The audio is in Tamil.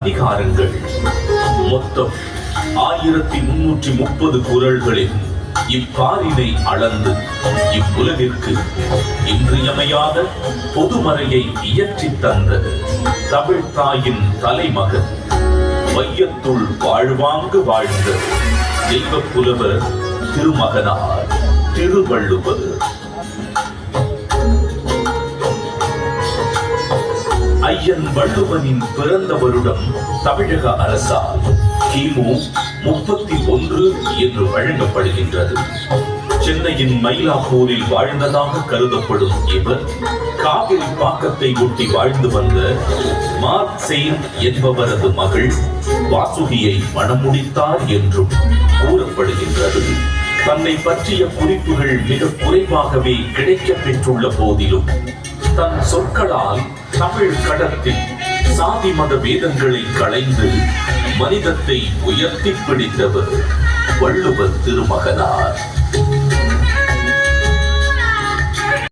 அதிகாரங்கள் மொத்தம் 1330 குறள்களில் இப்பாரினை அளந்து இவ்வுலகிற்கு இன்றியமையாத பொதுமறையை இயற்றித் தந்த தமிழ் தாயின் தலைமகன் வையத்துள் வாழ்வாங்கு வாழ்ந்த தெய்வப் புலவர் திருமகனார் திருவள்ளுவர். ஐயன் வள்ளுவனின் பிறந்த வருடம் தமிழக அரசால் கிமு 31 என்று வழங்கப்படுகின்றது. சென்னையின் மயிலாப்பூரில் வாழ்ந்ததாக கருதப்படும் இவர் காவிரி பாக்கத்தை ஒட்டி வாழ்ந்து வந்த மார்க்செய்ன் என்பவரது மகள் வாசுகியை மணமுடித்தார் என்றும் கூறப்படுகின்றது. தன்னை பற்றிய குறிப்புகள் மிக குறைவாகவே கிடைக்கப் பெற்றுள்ள போதிலும் தன் சொற்களால் தமிழ் கடத்தில் சாதி மத வேதங்களை களைந்து மனிதத்தை உயர்த்தி பிடித்தவர் வள்ளுவர் திருமகனார்.